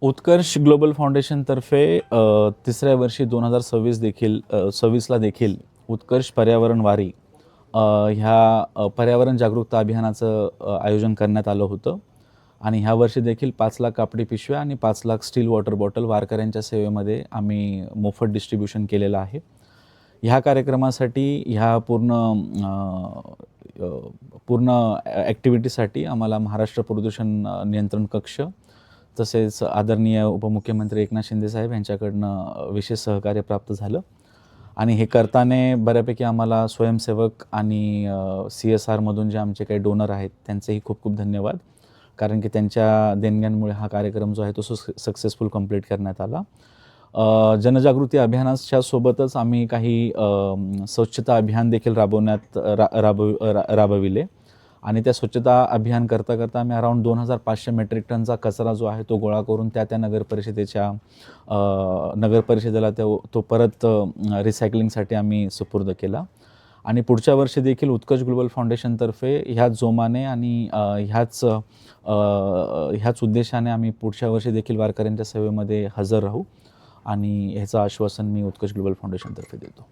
उत्कर्ष global फाउंडेशनतर्फे तिसऱ्या वर्षी 2026ला देखील उत्कर्ष पर्यावरण वारी ह्या पर्यावरण जागरूकता अभियानाचं आयोजन करण्यात आलं होतं. आणि ह्या वर्षी देखील 5 लाख कापडी पिशव्या आणि 5 लाख स्टील वॉटर बॉटल वारकऱ्यांच्या सेवेमध्ये आम्ही मोफत डिस्ट्रीब्युशन केलेलं आहे. ह्या कार्यक्रमासाठी ह्या पूर्ण ॲक्टिव्हिटीसाठी आम्हाला महाराष्ट्र प्रदूषण नियंत्रण कक्ष तसेच आदरणीय उपमुख्यमंत्री एकनाथ शिंदे साहेब यांच्याकडनं विशेष सहकार्य प्राप्त झालं. आणि हे करताना बऱ्यापैकी आम्हाला स्वयंसेवक आणि CSRमधून जे आमचे काही डोनर आहेत त्यांचेही खूप खूप धन्यवाद, कारण की त्यांच्या देणग्यांमुळे हा कार्यक्रम जो आहे तो सक्सेसफुल कंप्लीट करण्यात आला. जनजागृती अभियानाच्या सोबतच आम्ही काही स्वच्छता अभियान देखील राबविले आणि त्या स्वच्छता अभियान करता आम्ही अराऊंड 2500 मेट्रिक टनचा कचरा जो आहे तो गोळा करून त्या नगरपरिषदेला तो परत रिसायकलिंगसाठी आम्ही सुपूर्द केला. आणि पुढच्या वर्षी देखील उत्कर्ष ग्लोबल फाउंडेशनतर्फे ह्याच जोमाने आणि ह्याच उद्देशाने आम्ही पुढच्या वर्षी देखील वारकऱ्यांच्या सेवेमध्ये हजर राहू आणि ह्याचं आश्वासन मी उत्कर्ष ग्लोबल फाउंडेशनतर्फे देतो.